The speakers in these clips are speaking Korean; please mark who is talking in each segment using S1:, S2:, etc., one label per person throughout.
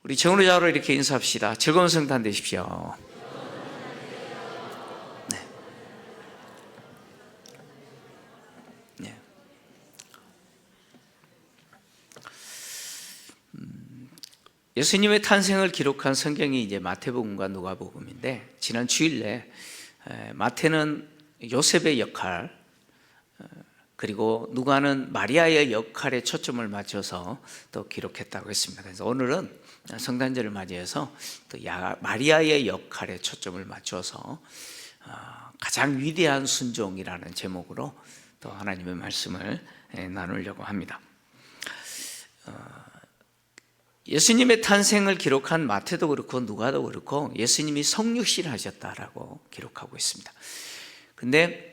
S1: 우리 정으로 이렇게 인사합시다. 즐거운 성탄 되십시오. 네. 네. 예수님의 탄생을 기록한 성경이 이제 마태복음과 누가복음인데, 지난 주일에 마태는 요셉의 역할, 그리고 누가는 마리아의 역할에 초점을 맞춰서 또 기록했다고 했습니다. 그래서 오늘은 성탄절을 맞이해서 또 마리아의 역할에 초점을 맞춰서 가장 위대한 순종이라는 제목으로 또 하나님의 말씀을 나누려고 합니다. 예수님의 탄생을 기록한 마태도 그렇고 누가도 그렇고 예수님이 성육신 하셨다라고 기록하고 있습니다. 근데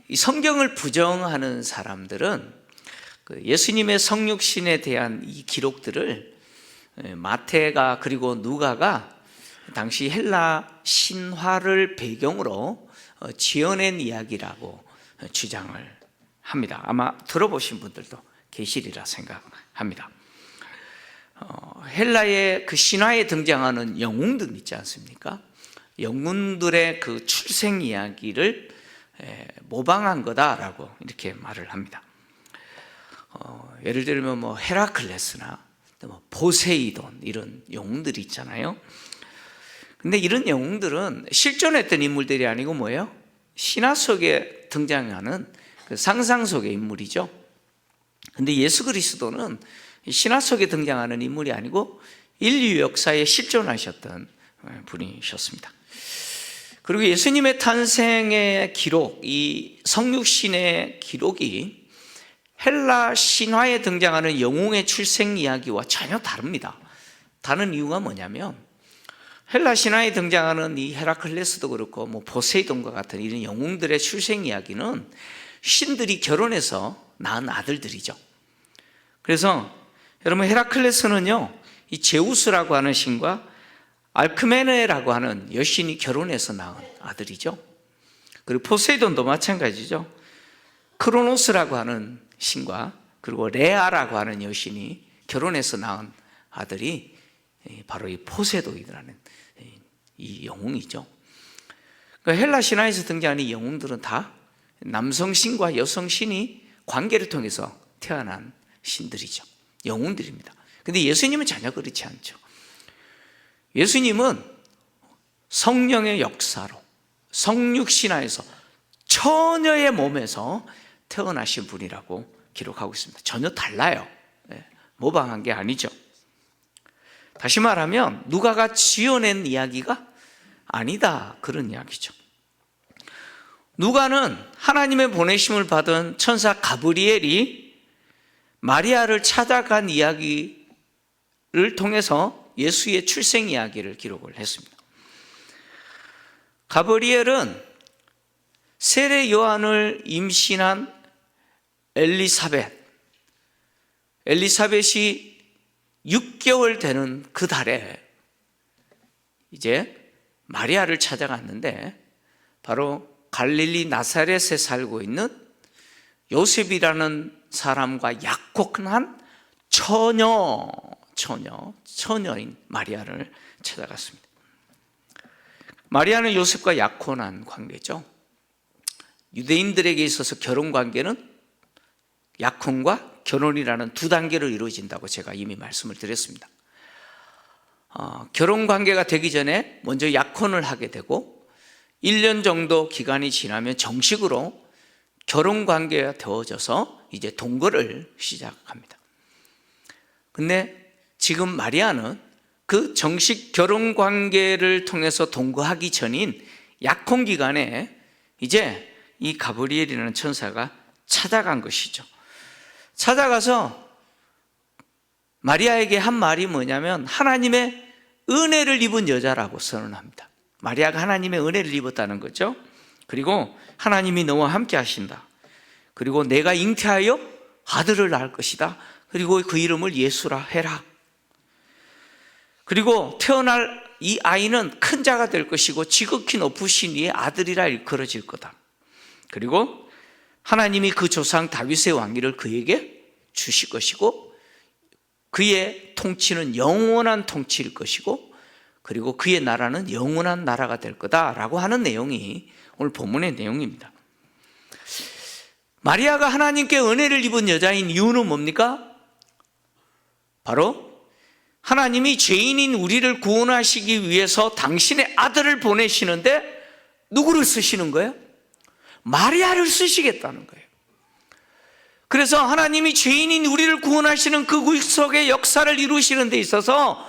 S1: 이 성경을 부정하는 사람들은 예수님의 성육신에 대한 이 기록들을 마태가 그리고 누가가 당시 헬라 신화를 배경으로 지어낸 이야기라고 주장을 합니다. 아마 들어보신 분들도 계시리라 생각합니다. 헬라의 그 신화에 등장하는 영웅들 있지 않습니까? 영웅들의 그 출생 이야기를 모방한 거다라고 이렇게 말을 합니다. 예를 들면 뭐 헤라클레스나 뭐 포세이돈 이런 영웅들이 있잖아요. 근데 이런 영웅들은 실존했던 인물들이 아니고 뭐예요? 신화 속에 등장하는 그 상상 속의 인물이죠. 근데 예수 그리스도는 신화 속에 등장하는 인물이 아니고 인류 역사에 실존하셨던 분이셨습니다. 그리고 예수님의 탄생의 기록, 이 성육신의 기록이 헬라 신화에 등장하는 영웅의 출생 이야기와 전혀 다릅니다. 다른 이유가 뭐냐면 헬라 신화에 등장하는 이 헤라클레스도 그렇고 뭐 포세이돈과 같은 이런 영웅들의 출생 이야기는 신들이 결혼해서 낳은 아들들이죠. 그래서 여러분, 헤라클레스는요, 이 제우스라고 하는 신과 알크메네라고 하는 여신이 결혼해서 낳은 아들이죠. 그리고 포세이돈도 마찬가지죠. 크로노스라고 하는 신과 그리고 레아라고 하는 여신이 결혼해서 낳은 아들이 바로 이 포세이돈이라는 이 영웅이죠. 그러니까 헬라 신화에서 등장하는 이 영웅들은 다 남성 신과 여성 신이 관계를 통해서 태어난 신들이죠. 영웅들입니다. 근데 예수님은 전혀 그렇지 않죠. 예수님은 성령의 역사로 성육신화에서 처녀의 몸에서 태어나신 분이라고 기록하고 있습니다. 전혀 달라요. 모방한 게 아니죠. 다시 말하면 누가가 지어낸 이야기가 아니다, 그런 이야기죠. 누가는 하나님의 보내심을 받은 천사 가브리엘이 마리아를 찾아간 이야기를 통해서 예수의 출생 이야기를 기록을 했습니다. 가브리엘은 세례 요한을 임신한 엘리사벳이 6개월 되는 그 달에 이제 마리아를 찾아갔는데, 바로 갈릴리 나사렛에 살고 있는 요셉이라는 사람과 약혼한 처녀인 마리아를 찾아갔습니다. 마리아는 요셉과 약혼한 관계죠. 유대인들에게 있어서 결혼 관계는 약혼과 결혼이라는 두 단계로 이루어진다고 제가 이미 말씀을 드렸습니다. 결혼 관계가 되기 전에 먼저 약혼을 하게 되고 1년 정도 기간이 지나면 정식으로 결혼 관계가 되어져서 이제 동거를 시작합니다. 근데 지금 마리아는 그 정식 결혼 관계를 통해서 동거하기 전인 약혼 기간에 이제 이 가브리엘이라는 천사가 찾아간 것이죠. 찾아가서 마리아에게 한 말이 뭐냐면 하나님의 은혜를 입은 여자라고 선언합니다. 마리아가 하나님의 은혜를 입었다는 거죠. 그리고 하나님이 너와 함께 하신다. 그리고 내가 잉태하여 아들을 낳을 것이다. 그리고 그 이름을 예수라 해라. 그리고 태어날 이 아이는 큰 자가 될 것이고 지극히 높으신 이의 아들이라 일컬어질 거다. 그리고 하나님이 그 조상 다윗의 왕위를 그에게 주실 것이고 그의 통치는 영원한 통치일 것이고, 그리고 그의 나라는 영원한 나라가 될 거다라고 하는 내용이 오늘 본문의 내용입니다. 마리아가 하나님께 은혜를 입은 여자인 이유는 뭡니까? 바로 하나님이 죄인인 우리를 구원하시기 위해서 당신의 아들을 보내시는데 누구를 쓰시는 거예요? 마리아를 쓰시겠다는 거예요. 그래서 하나님이 죄인인 우리를 구원하시는 그 구속의 역사를 이루시는 데 있어서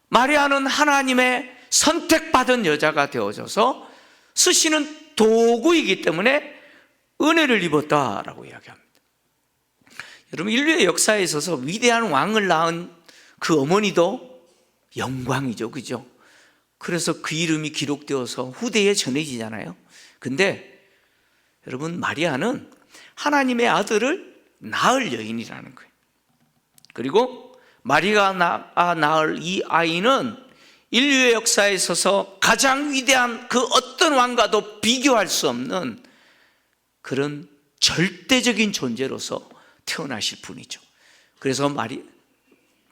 S1: 마리아는 하나님의 선택받은 여자가 되어져서 쓰시는 도구이기 때문에 은혜를 입었다라고 이야기합니다. 여러분, 인류의 역사에 있어서 위대한 왕을 낳은 그 어머니도 영광이죠, 그죠? 그래서 그 이름이 기록되어서 후대에 전해지잖아요. 근데 여러분, 마리아는 하나님의 아들을 낳을 여인이라는 거예요. 그리고 마리아가 낳을 이 아이는 인류의 역사에 있어서 가장 위대한 그 어떤 왕과도 비교할 수 없는 그런 절대적인 존재로서 태어나실 분이죠. 그래서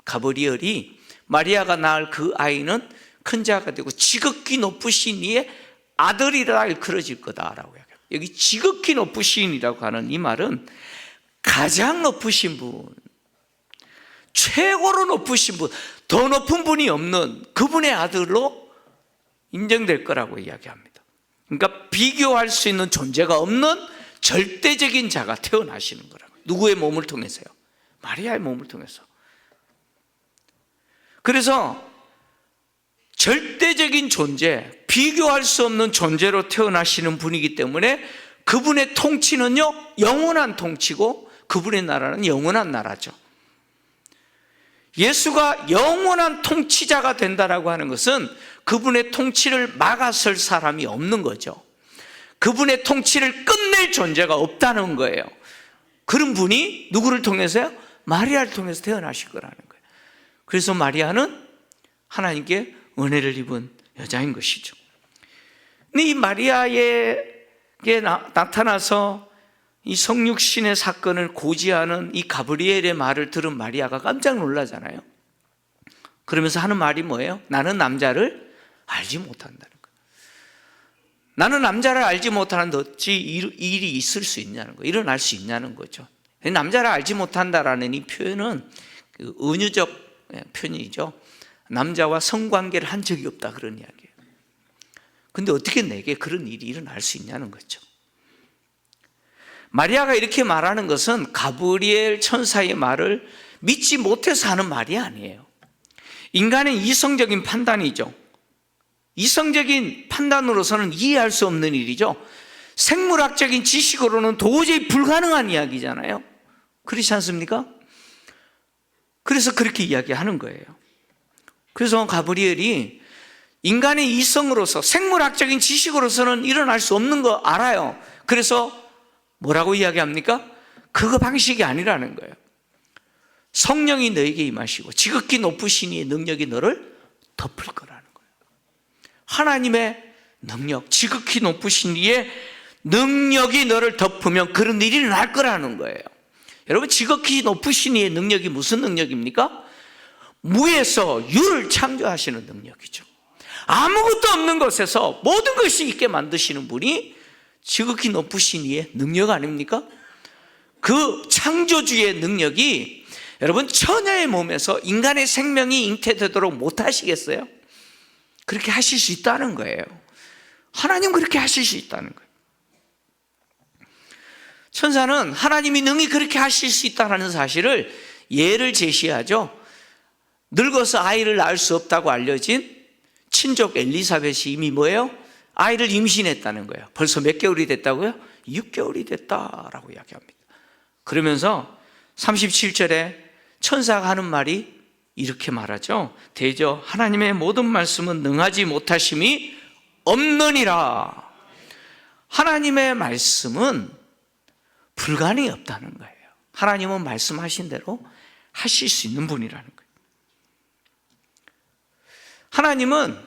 S1: 가브리엘이 마리아가 낳을 그 아이는 큰 자가 되고 지극히 높으신 이의 아들이라 일컬어질 거다라고 이야기해요. 여기 지극히 높으신 이라고 하는 이 말은 가장 높으신 분, 최고로 높으신 분, 더 높은 분이 없는 그분의 아들로 인정될 거라고 이야기합니다. 그러니까 비교할 수 있는 존재가 없는 절대적인 자가 태어나시는 거라고요. 누구의 몸을 통해서요? 마리아의 몸을 통해서. 그래서 절대적인 존재, 비교할 수 없는 존재로 태어나시는 분이기 때문에 그분의 통치는요, 영원한 통치고 그분의 나라는 영원한 나라죠. 예수가 영원한 통치자가 된다라고 하는 것은 그분의 통치를 막아설 사람이 없는 거죠. 그분의 통치를 끝낼 존재가 없다는 거예요. 그런 분이 누구를 통해서요? 마리아를 통해서 태어나실 거라는 거예요. 그래서 마리아는 하나님께 은혜를 입은 여자인 것이죠. 근데 이 마리아에게 나타나서 이 성육신의 사건을 고지하는 이 가브리엘의 말을 들은 마리아가 깜짝 놀라잖아요. 그러면서 하는 말이 뭐예요? 나는 남자를 알지 못한다는 거예요. 나는 남자를 알지 못하는데 어찌 일이 있을 수 있냐는 거예요. 일어날 수 있냐는 거죠. 남자를 알지 못한다라는 이 표현은 은유적 표현이죠. 남자와 성관계를 한 적이 없다, 그런 이야기예요. 근데 어떻게 내게 그런 일이 일어날 수 있냐는 거죠. 마리아가 이렇게 말하는 것은 가브리엘 천사의 말을 믿지 못해서 하는 말이 아니에요. 인간의 이성적인 판단이죠. 이성적인 판단으로서는 이해할 수 없는 일이죠. 생물학적인 지식으로는 도저히 불가능한 이야기잖아요. 그렇지 않습니까? 그래서 그렇게 이야기하는 거예요. 그래서 가브리엘이 인간의 이성으로서, 생물학적인 지식으로서는 일어날 수 없는 거 알아요. 그래서 뭐라고 이야기합니까? 그거 방식이 아니라는 거예요. 성령이 너에게 임하시고 지극히 높으신 이의 능력이 너를 덮을 거라는 거예요. 하나님의 능력, 지극히 높으신 이의 능력이 너를 덮으면 그런 일이 일어날 거라는 거예요. 여러분, 지극히 높으신 이의 능력이 무슨 능력입니까? 무에서 유를 창조하시는 능력이죠. 아무것도 없는 것에서 모든 것이 있게 만드시는 분이 지극히 높으신 이의 능력 아닙니까? 그 창조주의 능력이 여러분, 처녀의 몸에서 인간의 생명이 잉태되도록 못 하시겠어요? 그렇게 하실 수 있다는 거예요. 하나님 그렇게 하실 수 있다는 거예요. 천사는 하나님이 능히 그렇게 하실 수 있다는 사실을 예를 제시하죠. 늙어서 아이를 낳을 수 없다고 알려진 친족 엘리사벳이 이미 뭐예요? 아이를 임신했다는 거예요. 벌써 몇 개월이 됐다고요? 6개월이 됐다라고 이야기합니다. 그러면서 37절에 천사가 하는 말이 이렇게 말하죠. 대저 하나님의 모든 말씀은 능하지 못하심이 없느니라. 하나님의 말씀은 불가능이 없다는 거예요. 하나님은 말씀하신 대로 하실 수 있는 분이라는 거예요. 하나님은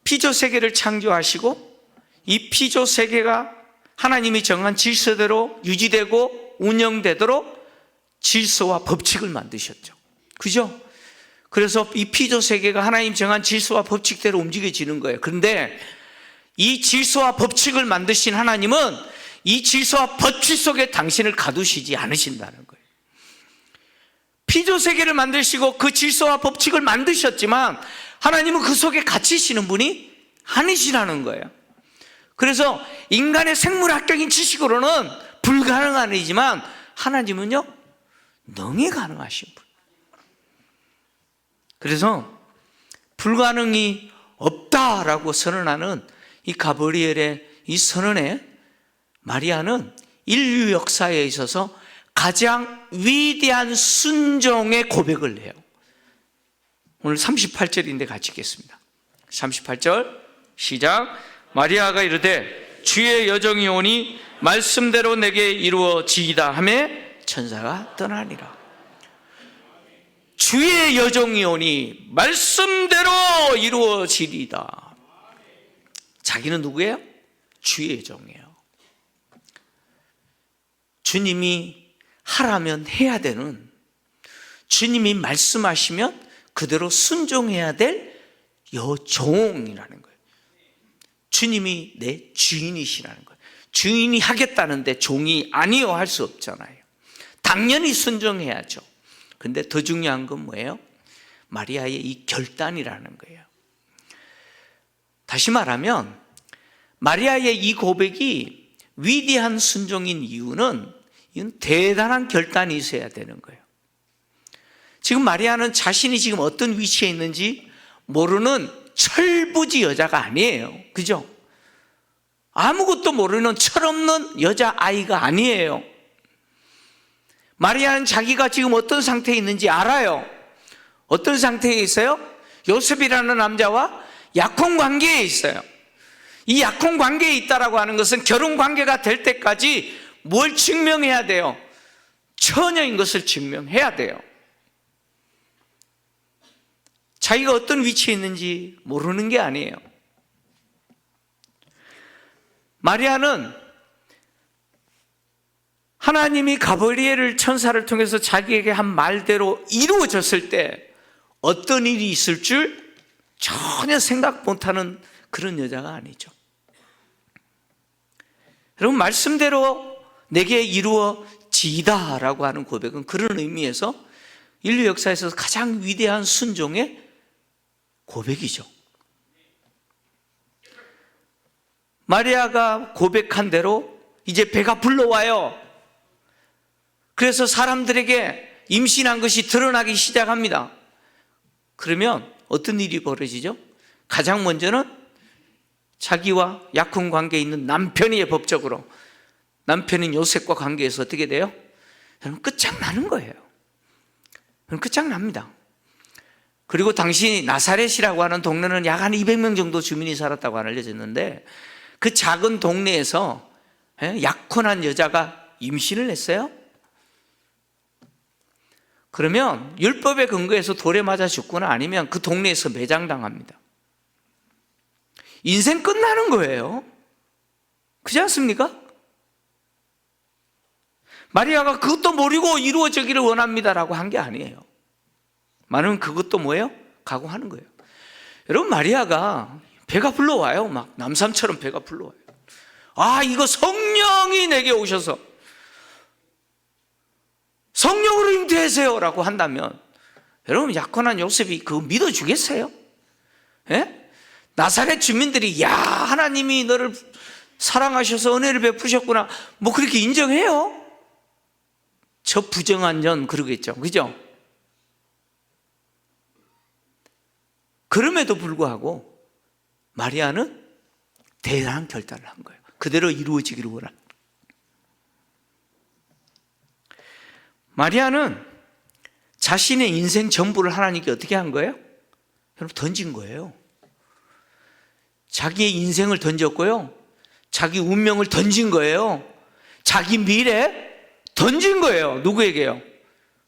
S1: 피조 세계를 창조하시고 이 피조 세계가 하나님이 정한 질서대로 유지되고 운영되도록 질서와 법칙을 만드셨죠. 그죠? 그래서 이 피조 세계가 하나님 정한 질서와 법칙대로 움직여지는 거예요. 그런데 이 질서와 법칙을 만드신 하나님은 이 질서와 법칙 속에 당신을 가두시지 않으신다는 거예요. 피조 세계를 만드시고 그 질서와 법칙을 만드셨지만 하나님은 그 속에 갇히시는 분이 아니시라는 거예요. 그래서 인간의 생물학적인 지식으로는 불가능한 일이지만 하나님은요, 능히 가능하신 분. 그래서 불가능이 없다라고 선언하는 이 가브리엘의 이 선언에 마리아는 인류 역사에 있어서 가장 위대한 순종의 고백을 해요. 오늘 38절인데 같이 읽겠습니다. 38절 시작. 마리아가 이르되 주의 여정이 오니 말씀대로 내게 이루어지이다 하며 천사가 떠나니라. 주의 여정이 오니 말씀대로 이루어지리다. 자기는 누구예요? 주의 여정이에요. 주님이 하라면 해야 되는, 주님이 말씀하시면 그대로 순종해야 될 여종이라는 거예요. 주님이 내 주인이시라는 거예요. 주인이 하겠다는데 종이 아니요 할 수 없잖아요. 당연히 순종해야죠. 근데 더 중요한 건 뭐예요? 마리아의 이 결단이라는 거예요. 다시 말하면 마리아의 이 고백이 위대한 순종인 이유는 이건 대단한 결단이 있어야 되는 거예요. 지금 마리아는 자신이 지금 어떤 위치에 있는지 모르는 철부지 여자가 아니에요. 그죠? 아무것도 모르는 철없는 여자아이가 아니에요. 마리아는 자기가 지금 어떤 상태에 있는지 알아요. 어떤 상태에 있어요? 요셉이라는 남자와 약혼 관계에 있어요. 이 약혼 관계에 있다라고 하는 것은 결혼 관계가 될 때까지 뭘 증명해야 돼요? 처녀인 것을 증명해야 돼요. 자기가 어떤 위치에 있는지 모르는 게 아니에요. 마리아는 하나님이 가브리엘을 천사를 통해서 자기에게 한 말대로 이루어졌을 때 어떤 일이 있을 줄 전혀 생각 못하는 그런 여자가 아니죠. 여러분, 말씀대로 내게 이루어지이다 라고 하는 고백은 그런 의미에서 인류 역사에서 가장 위대한 순종의 고백이죠. 마리아가 고백한 대로 이제 배가 불러와요. 그래서 사람들에게 임신한 것이 드러나기 시작합니다. 그러면 어떤 일이 벌어지죠? 가장 먼저는 자기와 약혼 관계에 있는 남편이 법적으로, 남편인 요셉과 관계에서 어떻게 돼요? 여러분, 끝장나는 거예요. 끝장납니다. 그리고 당시 나사렛이라고 하는 동네는 약 한 200명 정도 주민이 살았다고 알려졌는데 그 작은 동네에서 약혼한 여자가 임신을 했어요. 그러면 율법에 근거해서 돌에 맞아 죽거나 아니면 그 동네에서 매장당합니다. 인생 끝나는 거예요. 그렇지 않습니까? 마리아가 그것도 모르고 이루어지기를 원합니다라고 한 게 아니에요. 많은 그것도 뭐예요? 각오하는 거예요. 여러분, 마리아가 배가 불러와요. 막 남삼처럼 배가 불러와요. 아, 이거 성령이 내게 오셔서 성령으로 잉태하세요 라고 한다면 여러분, 약혼한 요셉이 그거 믿어주겠어요? 예? 나사렛 주민들이 야, 하나님이 너를 사랑하셔서 은혜를 베푸셨구나, 뭐 그렇게 인정해요? 저 부정한 년 그러겠죠. 그죠? 그럼에도 불구하고 마리아는 대단한 결단을 한 거예요. 그대로 이루어지기를 원합니다. 마리아는 자신의 인생 전부를 하나님께 어떻게 한 거예요? 여러분, 던진 거예요. 자기의 인생을 던졌고요, 자기 운명을 던진 거예요. 자기 미래 던진 거예요. 누구에게요?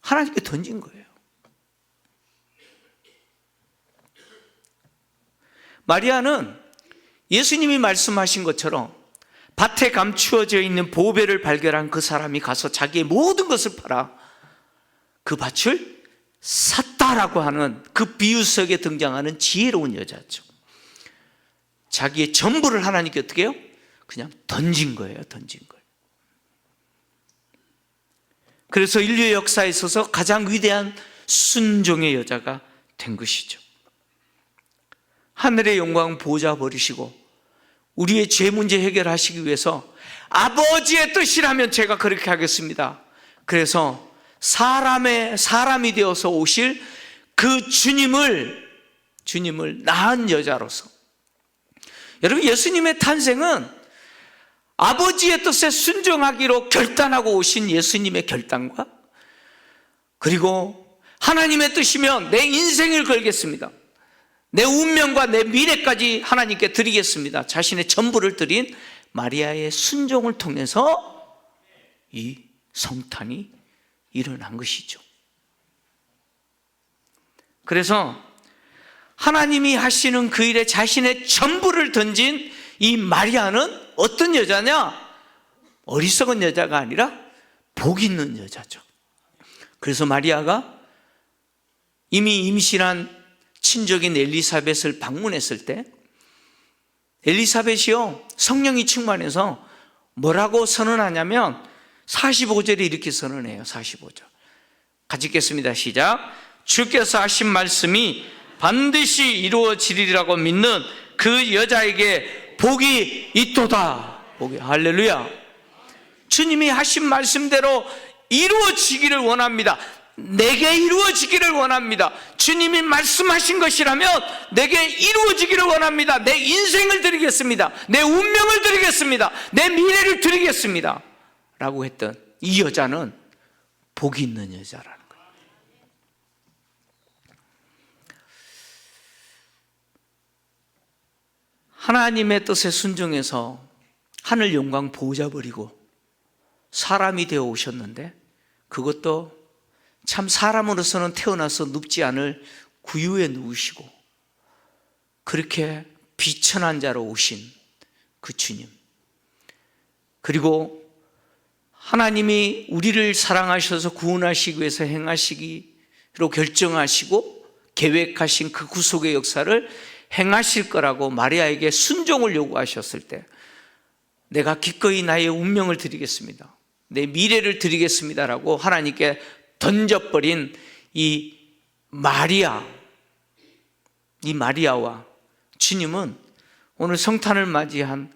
S1: 하나님께 던진 거예요. 마리아는 예수님이 말씀하신 것처럼 밭에 감추어져 있는 보배를 발견한 그 사람이 가서 자기의 모든 것을 팔아 그 밭을 샀다라고 하는 그 비유 속에 등장하는 지혜로운 여자죠. 자기의 전부를 하나님께 어떻게 해요? 그냥 던진 거예요. 던진 거예요. 그래서 인류 역사에 있어서 가장 위대한 순종의 여자가 된 것이죠. 하늘의 영광 보좌 버리시고 우리의 죄 문제 해결하시기 위해서 아버지의 뜻이라면 제가 그렇게 하겠습니다. 그래서 사람이 되어서 오실 그 주님을 낳은 여자로서, 여러분, 예수님의 탄생은 아버지의 뜻에 순종하기로 결단하고 오신 예수님의 결단과, 그리고 하나님의 뜻이면 내 인생을 걸겠습니다, 내 운명과 내 미래까지 하나님께 드리겠습니다, 자신의 전부를 드린 마리아의 순종을 통해서 이 성탄이 일어난 것이죠. 그래서 하나님이 하시는 그 일에 자신의 전부를 던진 이 마리아는 어떤 여자냐? 어리석은 여자가 아니라 복 있는 여자죠. 그래서 마리아가 이미 임신한 친족인 엘리사벳을 방문했을 때, 엘리사벳이요, 성령이 충만해서 뭐라고 선언하냐면 45절에 이렇게 선언해요. 45절 같이 읽겠습니다. 시작. 주께서 하신 말씀이 반드시 이루어지리라고 믿는 그 여자에게 복이 있도다. 복이, 할렐루야. 주님이 하신 말씀대로 이루어지기를 원합니다. 내게 이루어지기를 원합니다. 주님이 말씀하신 것이라면 내게 이루어지기를 원합니다. 내 인생을 드리겠습니다. 내 운명을 드리겠습니다. 내 미래를 드리겠습니다 라고 했던 이 여자는 복이 있는 여자라는 거예요. 하나님의 뜻에 순종해서 하늘 영광 보호자 버리고 사람이 되어 오셨는데, 그것도 참 사람으로서는 태어나서 눕지 않을 구유에 누우시고 그렇게 비천한 자로 오신 그 주님, 그리고 하나님이 우리를 사랑하셔서 구원하시기 위해서 행하시기로 결정하시고 계획하신 그 구속의 역사를 행하실 거라고 마리아에게 순종을 요구하셨을 때, 내가 기꺼이 나의 운명을 드리겠습니다, 내 미래를 드리겠습니다라고 하나님께 던져버린 이 마리아와 주님은 오늘 성탄을 맞이한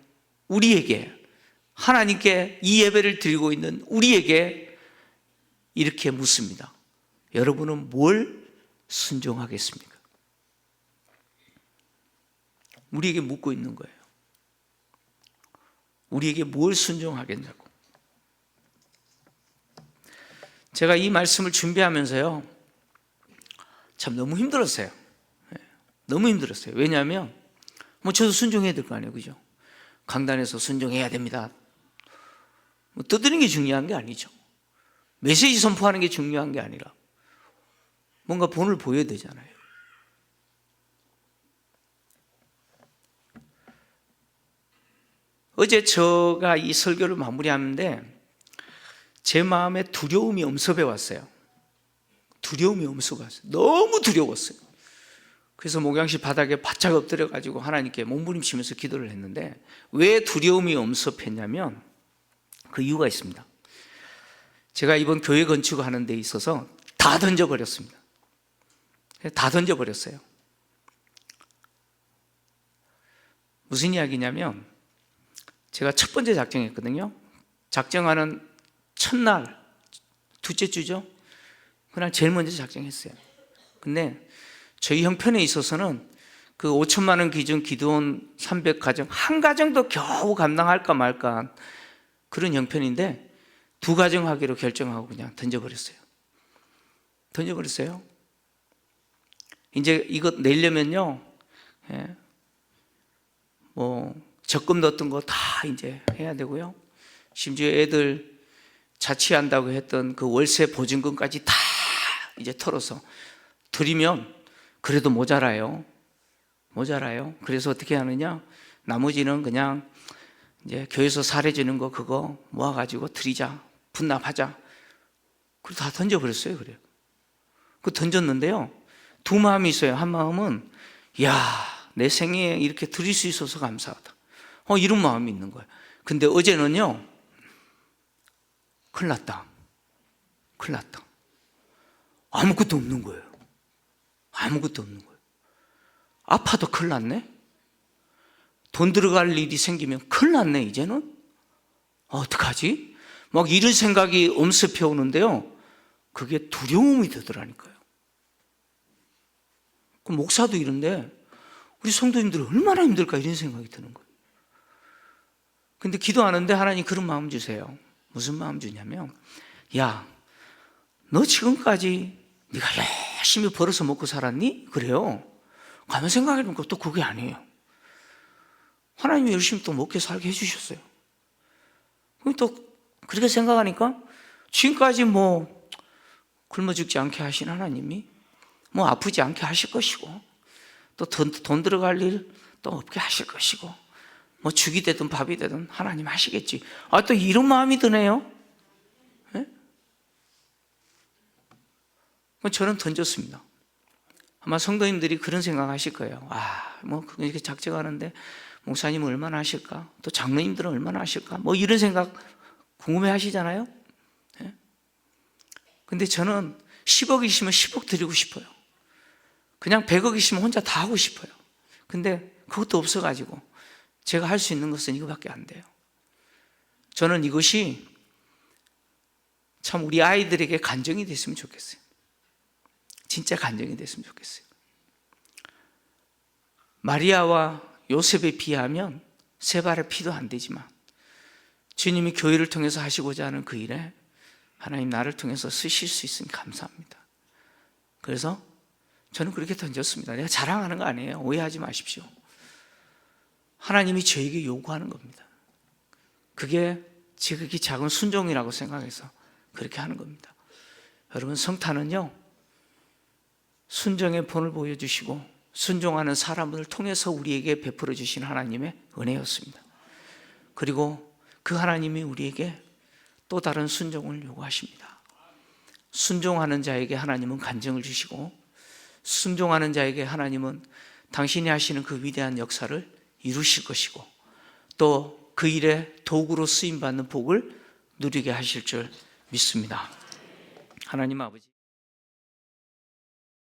S1: 우리에게, 하나님께 이 예배를 드리고 있는 우리에게 이렇게 묻습니다. 여러분은 뭘 순종하겠습니까? 우리에게 묻고 있는 거예요. 우리에게 뭘 순종하겠냐고. 제가 이 말씀을 준비하면서요, 참 너무 힘들었어요. 너무 힘들었어요. 왜냐하면 저도 순종해야 될 거 아니에요, 그죠? 강단에서 순종해야 됩니다, 떠드는 게 중요한 게 아니죠. 메시지 선포하는 게 중요한 게 아니라 뭔가 본을 보여야 되잖아요. 어제 제가 이 설교를 마무리하는데 제 마음에 두려움이 엄습해 왔어요. 두려움이 엄습해 왔어요. 너무 두려웠어요. 그래서 목양실 바닥에 바짝 엎드려가지고 하나님께 몸부림치면서 기도를 했는데, 왜 두려움이 엄습했냐면 그 이유가 있습니다. 제가 이번 교회 건축하는 데 있어서 다 던져버렸습니다. 다 던져버렸어요. 무슨 이야기냐면, 제가 첫 번째 작정했거든요. 작정하는 첫날, 둘째 주죠. 그날 제일 먼저 작정했어요. 근데 저희 형편에 있어서는 그 5천만 원 기준 기도원 300가정 한 가정도 겨우 감당할까 말까 그런 형편인데, 2가정 하기로 결정하고 그냥 던져버렸어요. 이제 이거 내려면요, 적금 넣었던 거 다 이제 해야 되고요, 심지어 애들 자취한다고 했던 그 월세 보증금까지 다 이제 털어서 드리면 그래도 모자라요. 그래서 어떻게 하느냐, 나머지는 그냥 이제 교회에서 사례주는 거 그거 모아가지고 드리자, 분납하자. 그리고 다 던져버렸어요. 그래요. 그 던졌는데요, 두 마음이 있어요. 한 마음은 내 생에 이렇게 드릴 수 있어서 감사하다, 이런 마음이 있는 거예요. 근데 어제는요, 큰일 났다. 아무것도 없는 거예요. 아무것도 없는 거예요. 아파도 큰일 났네. 돈 들어갈 일이 생기면 큰일 났네. 이제는 어떡하지? 막 이런 생각이 엄습해 오는데요, 그게 두려움이 되더라니까요. 그 목사도 이런데 우리 성도님들은 얼마나 힘들까, 이런 생각이 드는 거예요. 근데 기도하는데 하나님 그런 마음 주세요. 무슨 마음 주냐면, 너 지금까지 네가 열심히 벌어서 먹고 살았니? 그래요. 가만 생각해보니까 또 그게 아니에요. 하나님이 열심히 또 먹게 살게 해주셨어요. 그럼 또 그렇게 생각하니까 지금까지 굶어 죽지 않게 하신 하나님이 아프지 않게 하실 것이고, 또 돈 들어갈 일 또 없게 하실 것이고, 죽이 되든 밥이 되든 하나님 하시겠지. 또 이런 마음이 드네요. 네? 저는 던졌습니다. 아마 성도님들이 그런 생각 하실 거예요. 이렇게 작정하는데 목사님은 얼마나 하실까? 또 장로님들은 얼마나 하실까? 이런 생각 궁금해 하시잖아요. 네? 근데 저는 10억 있으면 10억 드리고 싶어요. 그냥 100억 있으면 혼자 다 하고 싶어요. 근데 그것도 없어가지고 제가 할 수 있는 것은 이거밖에 안 돼요. 저는 이것이 참 우리 아이들에게 간증이 됐으면 좋겠어요. 진짜 간증이 됐으면 좋겠어요. 마리아와 요셉에 비하면 세 발의 피도 안 되지만 주님이 교회를 통해서 하시고자 하는 그 일에 하나님 나를 통해서 쓰실 수 있으니 감사합니다. 그래서 저는 그렇게 던졌습니다. 내가 자랑하는 거 아니에요. 오해하지 마십시오. 하나님이 저에게 요구하는 겁니다. 그게 지극히 작은 순종이라고 생각해서 그렇게 하는 겁니다. 여러분, 성탄은요, 순종의 본을 보여주시고 순종하는 사람을 통해서 우리에게 베풀어 주신 하나님의 은혜였습니다. 그리고 그 하나님이 우리에게 또 다른 순종을 요구하십니다. 순종하는 자에게 하나님은 간증을 주시고, 순종하는 자에게 하나님은 당신이 하시는 그 위대한 역사를 이루실 것이고, 또 그 일에 도구로 쓰임받는 복을 누리게 하실 줄 믿습니다. 하나님 아버지,